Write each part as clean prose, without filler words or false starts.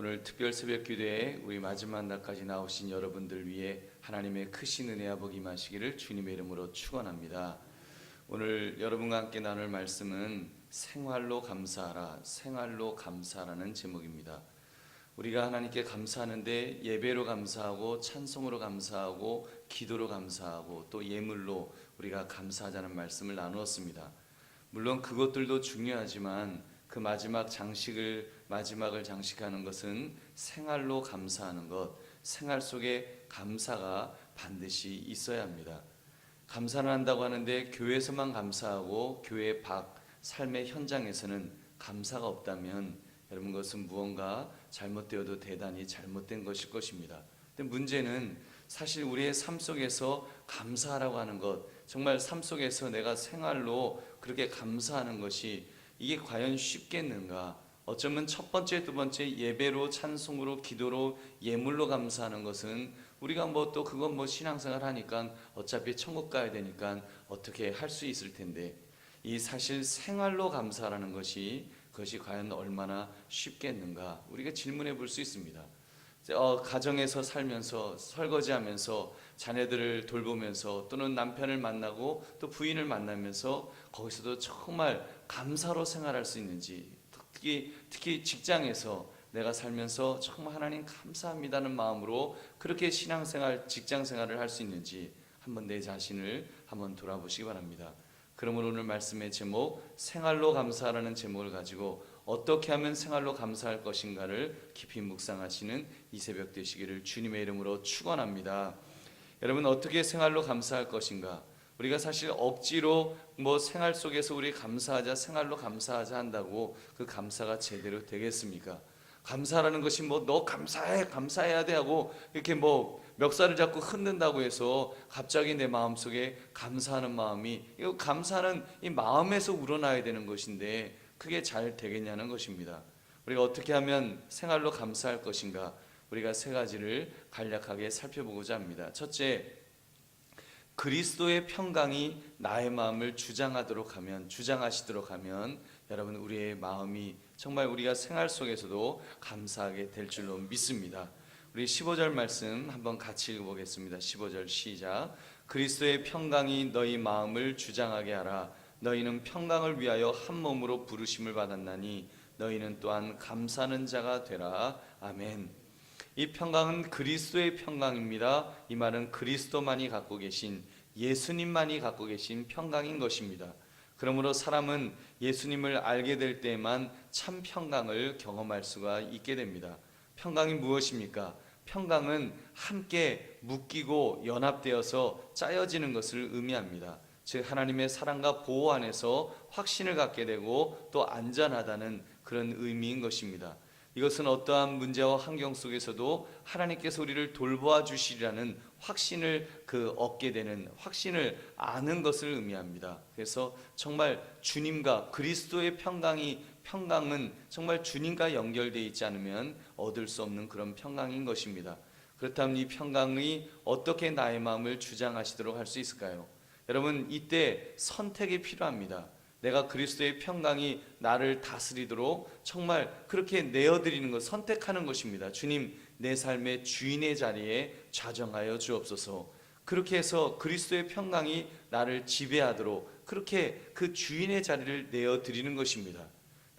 오늘 특별 새벽 기도에 우리 마지막 날까지 나오신 여러분들 위해 하나님의 크신 은혜와 복이 임하시기를 주님의 이름으로 축원합니다. 오늘 여러분과 함께 나눌 말씀은 생활로 감사하라, 생활로 감사라는 제목입니다. 우리가 하나님께 감사하는데 예배로 감사하고 찬송으로 감사하고 기도로 감사하고 또 예물로 우리가 감사하자는 말씀을 나누었습니다. 물론 그것들도 중요하지만 그 마지막을 장식하는 것은 생활로 감사하는 것, 생활 속에 감사가 반드시 있어야 합니다. 감사를 한다고 하는데 교회에서만 감사하고 교회 밖 삶의 현장에서는 감사가 없다면 여러분 그것은 무언가 잘못되어도 대단히 잘못된 것일 것입니다. 근데 문제는 사실 우리의 삶 속에서 감사하라고 하는 것, 정말 삶 속에서 내가 생활로 그렇게 감사하는 것이 이게 과연 쉽겠는가? 어쩌면 첫 번째, 두 번째 예배로, 찬송으로, 기도로, 예물로 감사하는 것은 우리가 또 그건 신앙생활 하니까 어차피 천국 가야 되니까 어떻게 할 수 있을 텐데, 이 사실 생활로 감사하라는 그것이 과연 얼마나 쉽겠는가? 우리가 질문해 볼 수 있습니다. 가정에서 살면서, 설거지하면서, 자녀들을 돌보면서, 또는 남편을 만나고 또 부인을 만나면서 거기서도 정말 감사로 생활할 수 있는지, 특히 직장에서 내가 살면서 정말 하나님 감사합니다는 마음으로 그렇게 신앙생활, 직장생활을 할 수 있는지 한번 내 자신을 한번 돌아보시기 바랍니다. 그러므로 오늘 말씀의 제목, 생활로 감사하라는 제목을 가지고 어떻게 하면 생활로 감사할 것인가를 깊이 묵상하시는 이 새벽 되시기를 주님의 이름으로 축원합니다. 여러분, 어떻게 생활로 감사할 것인가? 우리가 사실 억지로 생활 속에서 우리 감사하자, 생활로 감사하자 한다고 그 감사가 제대로 되겠습니까? 감사라는 것이 너 감사해야 돼 하고 이렇게 멱살을 잡고 흔든다고 해서 갑자기 내 마음속에 감사하는 마음이, 이거 감사는 이 마음에서 우러나야 되는 것인데 그게 잘 되겠냐는 것입니다. 우리가 어떻게 하면 생활로 감사할 것인가? 우리가 세 가지를 간략하게 살펴보고자 합니다. 첫째, 그리스도의 평강이 나의 마음을 주장하시도록 하면 여러분 우리의 마음이 정말 우리가 생활 속에서도 감사하게 될 줄로 믿습니다. 우리 15절 말씀 한번 같이 읽어보겠습니다. 15절 시작. 그리스도의 평강이 너희 마음을 주장하게 하라. 너희는 평강을 위하여 한 몸으로 부르심을 받았나니 너희는 또한 감사하는 자가 되라. 아멘. 이 평강은 그리스도의 평강입니다. 이 말은 그리스도만이 갖고 계신, 예수님만이 갖고 계신 평강인 것입니다. 그러므로 사람은 예수님을 알게 될 때에만 참 평강을 경험할 수가 있게 됩니다. 평강이 무엇입니까? 평강은 함께 묶이고 연합되어서 짜여지는 것을 의미합니다. 즉 하나님의 사랑과 보호 안에서 확신을 갖게 되고 또 안전하다는 그런 의미인 것입니다. 이것은 어떠한 문제와 환경 속에서도 하나님께서 우리를 돌보아 주시리라는 확신을 얻게 되는, 확신을 아는 것을 의미합니다. 그래서 정말 주님과 그리스도의 평강은 정말 주님과 연결되어 있지 않으면 얻을 수 없는 그런 평강인 것입니다. 그렇다면 이 평강이 어떻게 나의 마음을 주장하시도록 할 수 있을까요? 여러분, 이때 선택이 필요합니다. 내가 그리스도의 평강이 나를 다스리도록 정말 그렇게 내어드리는 것, 선택하는 것입니다. 주님, 내 삶의 주인의 자리에 좌정하여 주옵소서. 그렇게 해서 그리스도의 평강이 나를 지배하도록 그렇게 그 주인의 자리를 내어드리는 것입니다.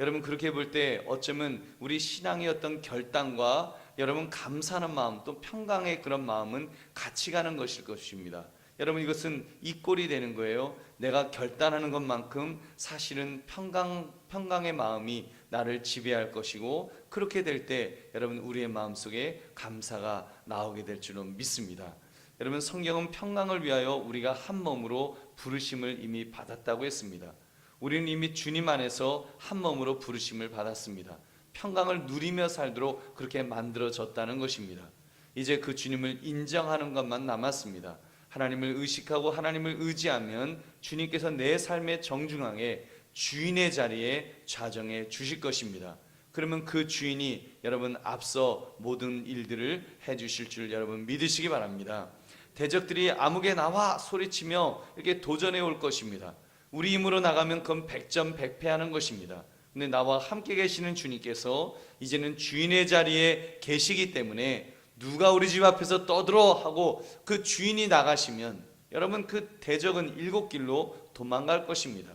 여러분, 그렇게 볼 때 어쩌면 우리 신앙의 어떤 결단과 여러분 감사하는 마음, 또 평강의 그런 마음은 같이 가는 것일 것입니다. 여러분, 이것은 이 꼴이 되는 거예요. 내가 결단하는 것만큼 사실은 평강의 마음이 나를 지배할 것이고, 그렇게 될 때 여러분 우리의 마음속에 감사가 나오게 될 줄로 믿습니다. 여러분, 성경은 평강을 위하여 우리가 한 몸으로 부르심을 이미 받았다고 했습니다. 우리는 이미 주님 안에서 한 몸으로 부르심을 받았습니다. 평강을 누리며 살도록 그렇게 만들어졌다는 것입니다. 이제 그 주님을 인정하는 것만 남았습니다. 하나님을 의식하고 하나님을 의지하면 주님께서 내 삶의 정중앙에 주인의 자리에 좌정해 주실 것입니다. 그러면 그 주인이 여러분 앞서 모든 일들을 해주실 줄 여러분 믿으시기 바랍니다. 대적들이 암흑에 나와 소리치며 이렇게 도전해 올 것입니다. 우리 힘으로 나가면 그건 백전 백패하는 것입니다. 근데 나와 함께 계시는 주님께서 이제는 주인의 자리에 계시기 때문에 누가 우리 집 앞에서 떠들어 하고 그 주인이 나가시면 여러분 그 대적은 일곱 길로 도망갈 것입니다.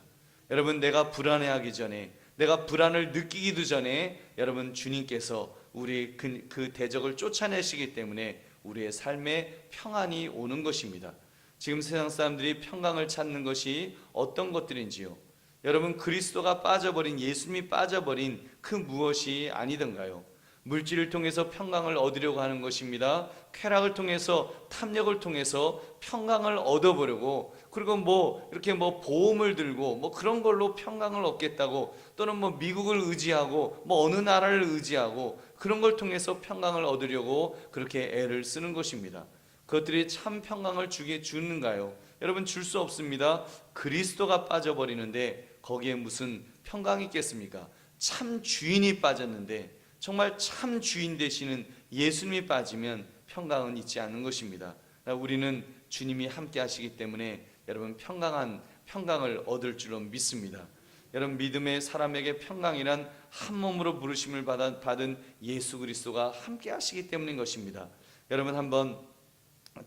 여러분 내가 불안해하기 전에, 내가 불안을 느끼기도 전에 여러분 주님께서 우리 그 대적을 쫓아내시기 때문에 우리의 삶에 평안이 오는 것입니다. 지금 세상 사람들이 평강을 찾는 것이 어떤 것들인지요? 여러분 그리스도가 빠져버린, 예수님이 빠져버린 그 무엇이 아니던가요? 물질을 통해서 평강을 얻으려고 하는 것입니다. 쾌락을 통해서, 탐욕을 통해서 평강을 얻어보려고, 그리고 이렇게 보험을 들고 그런 걸로 평강을 얻겠다고, 또는 미국을 의지하고 어느 나라를 의지하고 그런 걸 통해서 평강을 얻으려고 그렇게 애를 쓰는 것입니다. 그것들이 참 평강을 주는가요? 여러분 줄 수 없습니다. 그리스도가 빠져버리는데 거기에 무슨 평강이 있겠습니까? 참 주인이 빠졌는데, 정말 참 주인 되시는 예수님이 빠지면 평강은 있지 않는 것입니다. 우리는 주님이 함께 하시기 때문에 여러분 평강을 얻을 줄로 믿습니다. 여러분 믿음의 사람에게 평강이란 한 몸으로 부르심을 받은 예수 그리스도가 함께 하시기 때문인 것입니다. 여러분 한번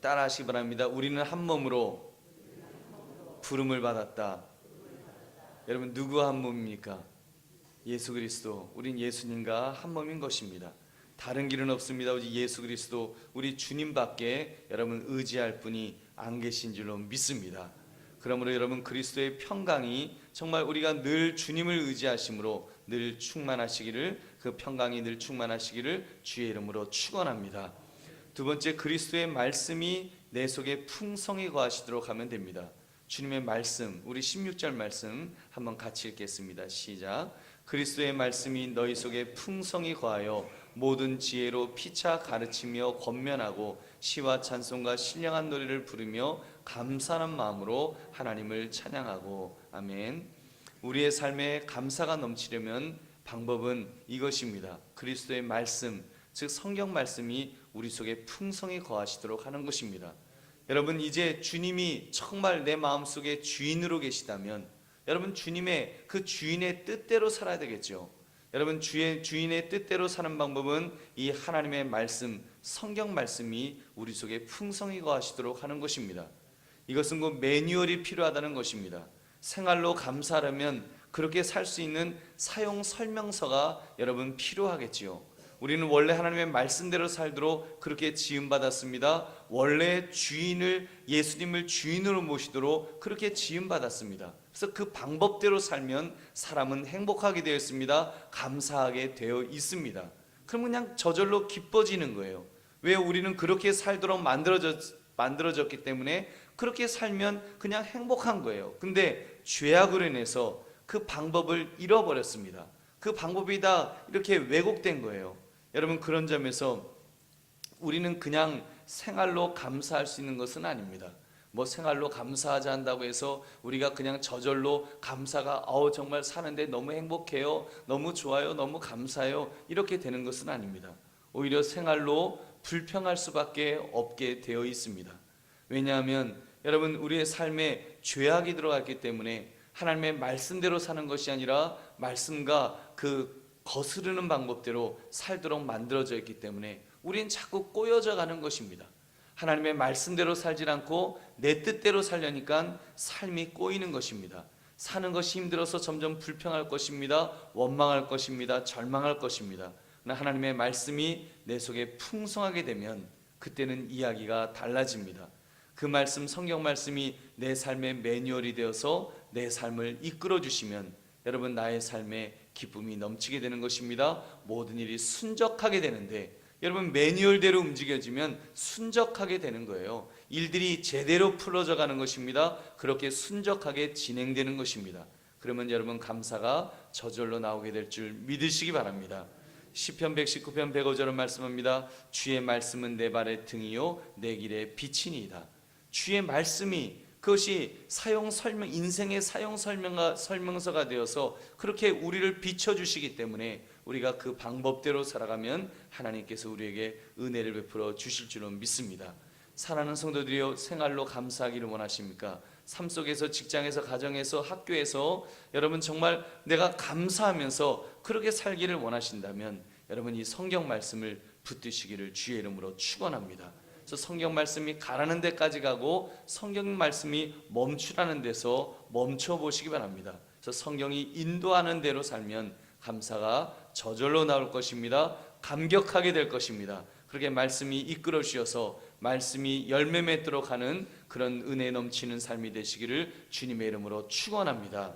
따라 하시기 바랍니다. 우리는 한 몸으로 부름을 받았다. 여러분 누구와 한 몸입니까? 예수 그리스도, 우린 예수님과 한 몸인 것입니다. 다른 길은 없습니다. 오직 예수 그리스도, 우리 주님밖에 여러분 의지할 분이 안 계신 줄로 믿습니다. 그러므로 여러분 그리스도의 평강이 정말 우리가 늘 주님을 의지하심으로 늘 충만하시기를, 그 평강이 늘 충만하시기를 주의 이름으로 축원합니다. 두 번째, 그리스도의 말씀이 내 속에 풍성히 거하시도록 하면 됩니다. 주님의 말씀, 우리 16절 말씀 한번 같이 읽겠습니다. 시작. 그리스도의 말씀이 너희 속에 풍성히 거하여 모든 지혜로 피차 가르치며 권면하고 시와 찬송과 신령한 노래를 부르며 감사하는 마음으로 하나님을 찬양하고. 아멘. 우리의 삶에 감사가 넘치려면 방법은 이것입니다. 그리스도의 말씀, 즉 성경 말씀이 우리 속에 풍성히 거하시도록 하는 것입니다. 여러분 이제 주님이 정말 내 마음속에 주인으로 계시다면 여러분 주님의 그 주인의 뜻대로 살아야 되겠죠. 여러분 주인의 뜻대로 사는 방법은 이 하나님의 말씀, 성경 말씀이 우리 속에 풍성히 거하시도록 하는 것입니다. 이것은 곧 매뉴얼이 필요하다는 것입니다. 생활로 감사하려면 그렇게 살 수 있는 사용 설명서가 여러분 필요하겠지요. 우리는 원래 하나님의 말씀대로 살도록 그렇게 지음받았습니다. 원래 예수님을 주인으로 모시도록 그렇게 지음받았습니다. 그래서 그 방법대로 살면 사람은 행복하게 되어 있습니다. 감사하게 되어 있습니다. 그럼 그냥 저절로 기뻐지는 거예요. 왜? 우리는 그렇게 살도록 만들어졌기 때문에 그렇게 살면 그냥 행복한 거예요. 근데 죄악으로 인해서 그 방법을 잃어버렸습니다. 그 방법이 다 이렇게 왜곡된 거예요. 여러분 그런 점에서 우리는 그냥 생활로 감사할 수 있는 것은 아닙니다. 생활로 감사하자 한다고 해서 우리가 그냥 저절로 감사가 정말 사는데 너무 행복해요, 너무 좋아요, 너무 감사해요 이렇게 되는 것은 아닙니다. 오히려 생활로 불평할 수밖에 없게 되어 있습니다. 왜냐하면 여러분 우리의 삶에 죄악이 들어갔기 때문에 하나님의 말씀대로 사는 것이 아니라 말씀과 그 거스르는 방법대로 살도록 만들어져 있기 때문에 우린 자꾸 꼬여져 가는 것입니다. 하나님의 말씀대로 살지 않고 내 뜻대로 살려니까 삶이 꼬이는 것입니다. 사는 것이 힘들어서 점점 불평할 것입니다. 원망할 것입니다. 절망할 것입니다. 그러나 하나님의 말씀이 내 속에 풍성하게 되면 그때는 이야기가 달라집니다. 그 말씀, 성경 말씀이 내 삶의 매뉴얼이 되어서 내 삶을 이끌어 주시면 여러분 나의 삶에 기쁨이 넘치게 되는 것입니다. 모든 일이 순적하게 되는데 여러분 매뉴얼대로 움직여지면 순적하게 되는 거예요. 일들이 제대로 풀어져 가는 것입니다. 그렇게 순적하게 진행되는 것입니다. 그러면 여러분 감사가 저절로 나오게 될 줄 믿으시기 바랍니다. 시편 119편 105절은 말씀합니다. 주의 말씀은 내 발의 등이요 내 길의 빛이니이다. 주의 말씀이 그것이 인생의 사용 설명서가 되어서 그렇게 우리를 비춰주시기 때문에 우리가 그 방법대로 살아가면 하나님께서 우리에게 은혜를 베풀어 주실 줄로 믿습니다. 사랑하는 성도들이여, 생활로 감사하기를 원하십니까? 삶 속에서, 직장에서, 가정에서, 학교에서 여러분 정말 내가 감사하면서 그렇게 살기를 원하신다면 여러분 이 성경 말씀을 붙드시기를 주의 이름으로 축원합니다. 그래서 성경 말씀이 가라는 데까지 가고 성경 말씀이 멈추라는 데서 멈춰 보시기 바랍니다. 그래서 성경이 인도하는 대로 살면 감사가 저절로 나올 것입니다. 감격하게 될 것입니다. 그렇게 말씀이 이끌어 주셔서 말씀이 열매 맺도록 하는 그런 은혜 넘치는 삶이 되시기를 주님의 이름으로 축원합니다.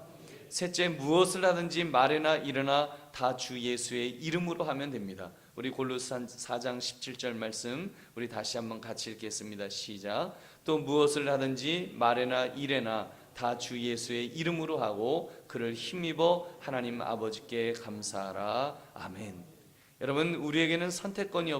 셋째, 무엇을 하든지 말이나 일이나 다 주 예수의 이름으로 하면 됩니다. 우리 골로새 4장 17절 말씀 우리 다시 한번 같이 읽겠습니다. 시작. 또 무엇을 하든지 말이나 일이나 다 주 예수의 이름으로 하고 그를 힘입어 하나님 아버지께 감사하라. 아멘. 여러분, 우리에게는 선택권이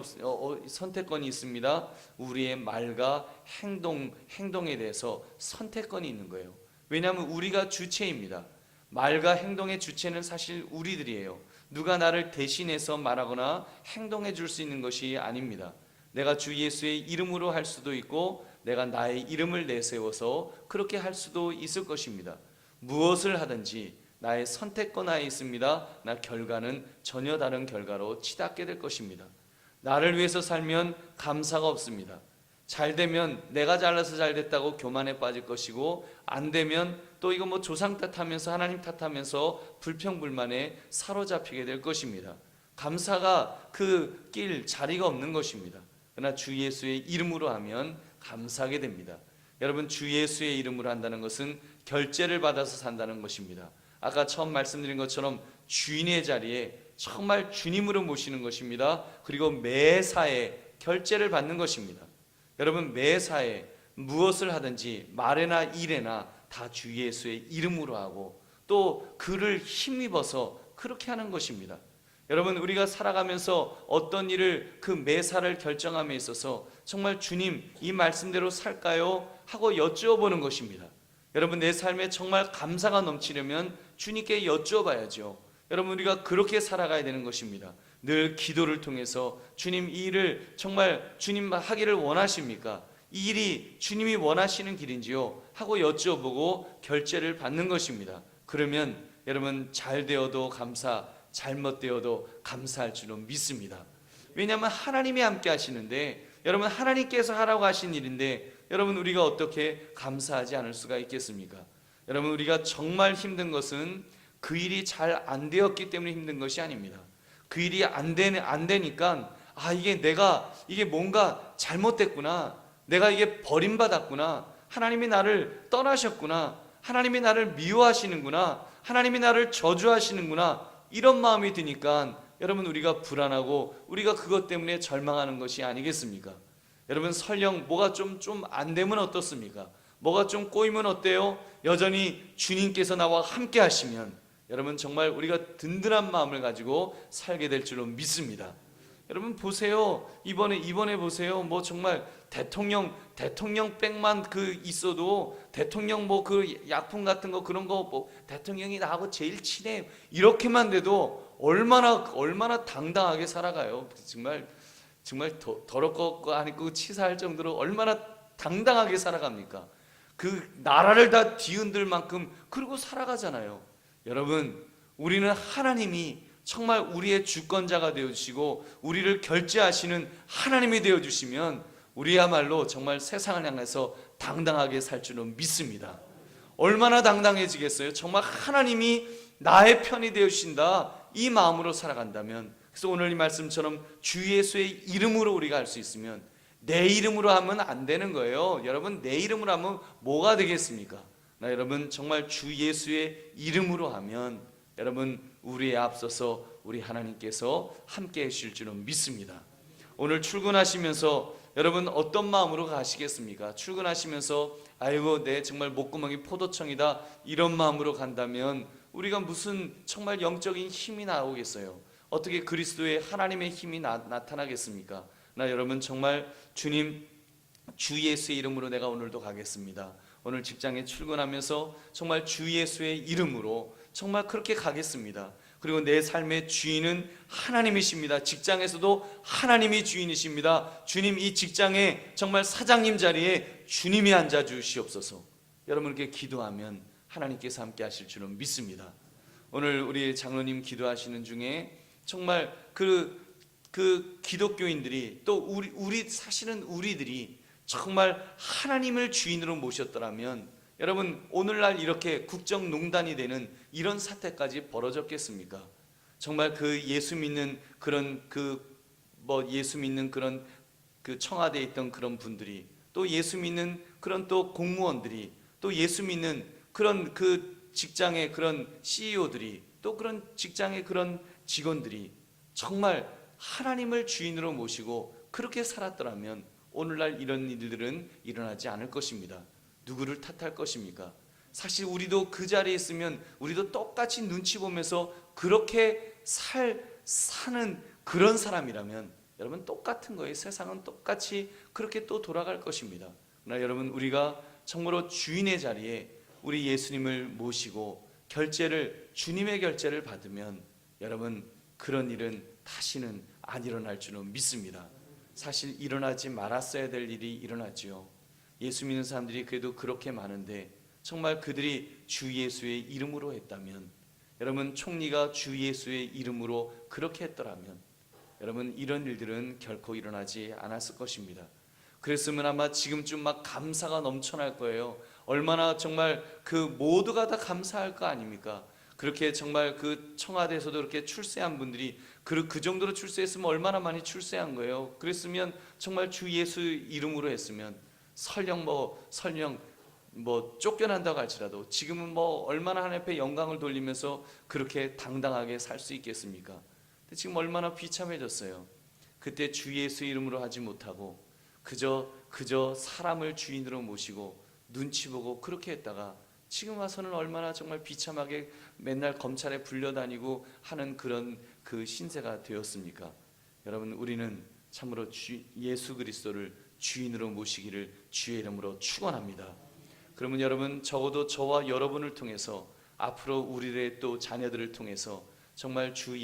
있습니다. 우리의 말과 행동에 대해서 선택권이 있는 거예요. 왜냐하면 우리가 주체입니다. 말과 행동의 주체는 사실 우리들이에요. 누가 나를 대신해서 말하거나 행동해 줄 수 있는 것이 아닙니다. 내가 주 예수의 이름으로 할 수도 있고 내가 나의 이름을 내세워서 그렇게 할 수도 있을 것입니다. 무엇을 하든지 나의 선택권 하에 있습니다. 나 결과는 전혀 다른 결과로 치닫게 될 것입니다. 나를 위해서 살면 감사가 없습니다. 잘 되면 내가 잘나서 잘 됐다고 교만에 빠질 것이고, 안 되면 또 이거 조상 탓하면서 하나님 탓하면서 불평불만에 사로잡히게 될 것입니다. 감사가 그 길 자리가 없는 것입니다. 그러나 주 예수의 이름으로 하면 감사하게 됩니다. 여러분, 주 예수의 이름으로 한다는 것은 결제를 받아서 산다는 것입니다. 아까 처음 말씀드린 것처럼 주인의 자리에 정말 주님으로 모시는 것입니다. 그리고 매사에 결제를 받는 것입니다. 여러분, 매사에 무엇을 하든지 말에나 일에나 다 주 예수의 이름으로 하고 또 그를 힘입어서 그렇게 하는 것입니다. 여러분, 우리가 살아가면서 어떤 일을 그 매사를 결정함에 있어서 정말 주님 이 말씀대로 살까요? 하고 여쭈어보는 것입니다. 여러분, 내 삶에 정말 감사가 넘치려면 주님께 여쭈어봐야죠. 여러분, 우리가 그렇게 살아가야 되는 것입니다. 늘 기도를 통해서 주님, 이 일을 정말 주님 하기를 원하십니까? 이 일이 주님이 원하시는 길인지요? 하고 여쭈어보고 결제를 받는 것입니다. 그러면 여러분, 잘 되어도 감사, 잘못되어도 감사할 줄로 믿습니다. 왜냐하면 하나님이 함께 하시는데, 여러분 하나님께서 하라고 하신 일인데 여러분 우리가 어떻게 감사하지 않을 수가 있겠습니까? 여러분, 우리가 정말 힘든 것은 그 일이 잘 안 되었기 때문에 힘든 것이 아닙니다. 그 일이 안 되니까 이게 뭔가 잘못됐구나, 내가 이게 버림받았구나, 하나님이 나를 떠나셨구나, 하나님이 나를 미워하시는구나, 하나님이 나를 저주하시는구나, 이런 마음이 드니까 여러분 우리가 불안하고 우리가 그것 때문에 절망하는 것이 아니겠습니까? 여러분, 설령 뭐가 좀 안 되면 어떻습니까? 뭐가 좀 꼬이면 어때요? 여전히 주님께서 나와 함께 하시면 여러분 정말 우리가 든든한 마음을 가지고 살게 될 줄로 믿습니다. 여러분 보세요. 이번에 보세요. 정말 대통령백만 있어도 대통령 그 약품 같은 거 그런 거 대통령이 나하고 제일 친해 이렇게만 돼도 얼마나 당당하게 살아가요. 정말 더럽 거 아니고 치사할 정도로 얼마나 당당하게 살아갑니까? 그 나라를 다 뒤흔들 만큼 그러고 살아가잖아요. 여러분, 우리는 하나님이 정말 우리의 주권자가 되어주시고 우리를 결제하시는 하나님이 되어주시면 우리야말로 정말 세상을 향해서 당당하게 살 줄은 믿습니다. 얼마나 당당해지겠어요? 정말 하나님이 나의 편이 되어주신다, 이 마음으로 살아간다면. 그래서 오늘 이 말씀처럼 주 예수의 이름으로 우리가 할 수 있으면, 내 이름으로 하면 안 되는 거예요. 여러분, 내 이름으로 하면 뭐가 되겠습니까? 여러분 정말 주 예수의 이름으로 하면 여러분 우리에 앞서서 우리 하나님께서 함께 해주실 줄은 믿습니다. 오늘 출근하시면서 여러분 어떤 마음으로 가시겠습니까? 출근하시면서 아이고 내 정말 목구멍이 포도청이다, 이런 마음으로 간다면 우리가 무슨 정말 영적인 힘이 나오겠어요? 어떻게 그리스도의 하나님의 힘이 나타나겠습니까? 여러분 정말 주님, 주 예수의 이름으로 내가 오늘도 가겠습니다. 오늘 직장에 출근하면서 정말 주 예수의 이름으로 정말 그렇게 가겠습니다. 그리고 내 삶의 주인은 하나님이십니다. 직장에서도 하나님이 주인이십니다. 주님, 이 직장에 정말 사장님 자리에 주님이 앉아 주시옵소서. 여러분께 기도하면 하나님께서 함께 하실 줄은 믿습니다. 오늘 우리 장로님 기도하시는 중에 정말 그 기독교인들이 또 우리 사실은 우리들이 정말 하나님을 주인으로 모셨더라면 여러분 오늘날 이렇게 국정농단이 되는 이런 사태까지 벌어졌겠습니까? 정말 그 예수 믿는 그런 예수 믿는 그런 그 청와대에 있던 그런 분들이 또 예수 믿는 그런 또 공무원들이 또 예수 믿는 그런 그 직장의 그런 CEO들이 또 그런 직장의 그런 직원들이 정말 하나님을 주인으로 모시고 그렇게 살았더라면 오늘날 이런 일들은 일어나지 않을 것입니다. 누구를 탓할 것입니까? 사실 우리도 그 자리에 있으면 우리도 똑같이 눈치 보면서 그렇게 사는 그런 사람이라면 여러분 똑같은 거예요. 세상은 똑같이 그렇게 또 돌아갈 것입니다. 그러나 여러분 우리가 정말로 주인의 자리에 우리 예수님을 모시고 주님의 결제를 받으면 여러분 그런 일은 다시는 안 일어날 줄은 믿습니다. 사실 일어나지 말았어야 될 일이 일어났지요. 예수 믿는 사람들이 그래도 그렇게 많은데 정말 그들이 주 예수의 이름으로 했다면 여러분 총리가 주 예수의 이름으로 그렇게 했더라면 여러분 이런 일들은 결코 일어나지 않았을 것입니다. 그랬으면 아마 지금쯤 막 감사가 넘쳐날 거예요. 얼마나 정말 그 모두가 다 감사할 거 아닙니까? 그렇게 정말 그 청와대에서도 그렇게 출세한 분들이 그 정도로 출세했으면 얼마나 많이 출세한 거예요. 그랬으면 정말 주 예수 이름으로 했으면 설령 쫓겨난다고 할지라도 지금은 얼마나 하나님 앞에 영광을 돌리면서 그렇게 당당하게 살 수 있겠습니까? 근데 지금 얼마나 비참해졌어요. 그때 주 예수 이름으로 하지 못하고 그저 사람을 주인으로 모시고 눈치 보고 그렇게 했다가 지금 와서는 얼마나 정말 비참하게 맨날 검찰에 불려다니고 하는 그런 그 신세가 되었습니까? 여러분 우리는 참으로 예수 그리스도를 주인으로 모시기를 주의 이름으로 축원합니다. 그러면 여러분 적어도 저와 여러분을 통해서 앞으로 우리의 또 자녀들을 통해서 정말 주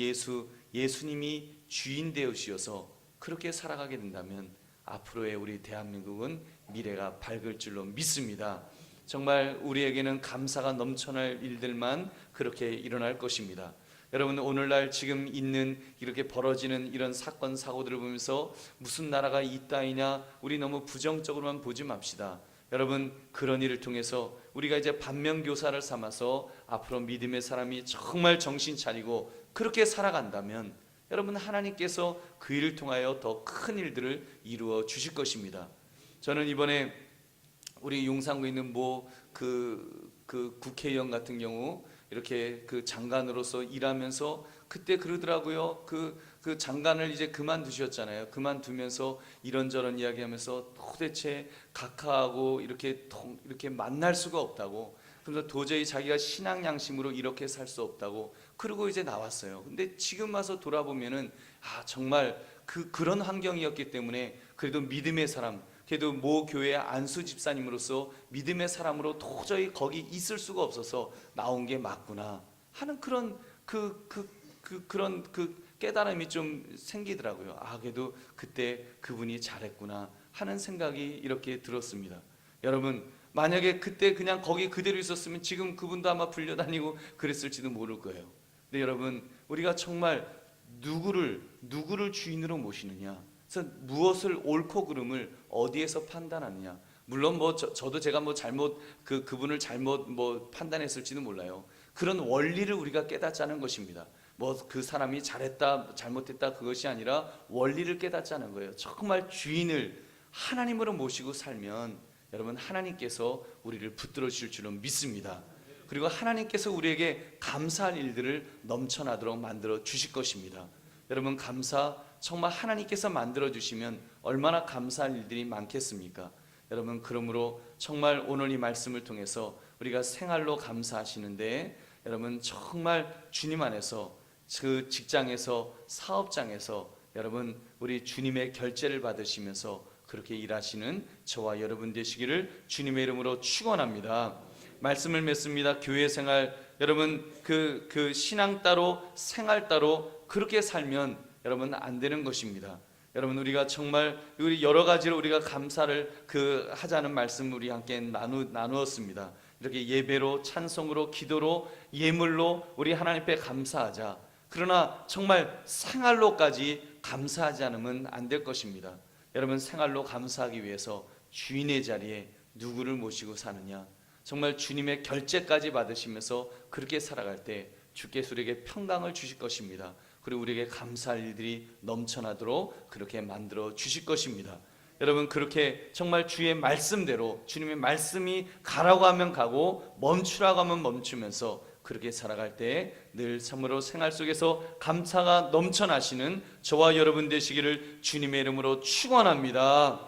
예수님이 주인 되시어서 그렇게 살아가게 된다면 앞으로의 우리 대한민국은 미래가 밝을 줄로 믿습니다. 정말 우리에게는 감사가 넘쳐날 일들만 그렇게 일어날 것입니다. 여러분 오늘날 지금 있는 이렇게 벌어지는 이런 사건 사고들을 보면서 무슨 나라가 이따위냐 우리 너무 부정적으로만 보지 맙시다. 여러분 그런 일을 통해서 우리가 이제 반면교사를 삼아서 앞으로 믿음의 사람이 정말 정신 차리고 그렇게 살아간다면 여러분 하나님께서 그 일을 통하여 더 큰 일들을 이루어 주실 것입니다. 저는 이번에 우리 용산구에 있는 그 국회의원 같은 경우 이렇게 그 장관으로서 일하면서 그때 그러더라고요. 그 장관을 이제 그만두셨잖아요. 그만두면서 이런저런 이야기하면서 도대체 각하하고 이렇게 만날 수가 없다고. 그래서 도저히 자기가 신앙 양심으로 이렇게 살 수 없다고. 그러고 이제 나왔어요. 근데 지금 와서 돌아보면은 정말 그런 환경이었기 때문에 그래도 믿음의 사람, 그래도 모 교회 안수 집사님으로서 믿음의 사람으로 도저히 거기 있을 수가 없어서 나온 게 맞구나 하는 그런 그런 깨달음이 좀 생기더라고요. 그래도 그때 그분이 잘했구나 하는 생각이 이렇게 들었습니다. 여러분 만약에 그때 그냥 거기 그대로 있었으면 지금 그분도 아마 불려다니고 그랬을지도 모를 거예요. 근데 여러분 우리가 정말 누구를 주인으로 모시느냐, 그래서 무엇을 옳고 그름을 어디에서 판단하느냐. 물론 저도 제가 잘못 그분을 잘못 판단했을지도 몰라요. 그런 원리를 우리가 깨닫자는 것입니다. 그 사람이 잘했다 잘못했다 그것이 아니라 원리를 깨닫자는 거예요. 정말 주인을 하나님으로 모시고 살면 여러분 하나님께서 우리를 붙들어 주실 줄은 믿습니다. 그리고 하나님께서 우리에게 감사할 일들을 넘쳐나도록 만들어 주실 것입니다. 여러분 정말 하나님께서 만들어 주시면 얼마나 감사할 일들이 많겠습니까? 여러분 그러므로 정말 오늘 이 말씀을 통해서 우리가 생활로 감사하시는데 여러분 정말 주님 안에서 그 직장에서 사업장에서 여러분 우리 주님의 결제를 받으시면서 그렇게 일하시는 저와 여러분 되시기를 주님의 이름으로 축원합니다. 말씀을 맺습니다. 교회 생활 여러분 그 신앙 따로 생활 따로 그렇게 살면 여러분 안 되는 것입니다. 여러분, 우리가 정말 우리 여러 가지로 우리가 감사를 하자는 말씀 우리 함께 나누었습니다. 이렇게 예배로, 찬송으로, 기도로, 예물로 우리 하나님 앞에 감사하자. 그러나 정말 생활로까지 감사하지 않으면 안 될 것입니다. 여러분, 생활로 감사하기 위해서 주인의 자리에 누구를 모시고 사느냐, 정말 주님의 결제까지 받으시면서 그렇게 살아갈 때 주께서 우리에게 평강을 주실 것입니다. 그리고 우리에게 감사할 일들이 넘쳐나도록 그렇게 만들어 주실 것입니다. 여러분, 그렇게 정말 주의 말씀대로 주님의 말씀이 가라고 하면 가고 멈추라고 하면 멈추면서 그렇게 살아갈 때 늘 참으로 생활 속에서 감사가 넘쳐나시는 저와 여러분 되시기를 주님의 이름으로 축원합니다.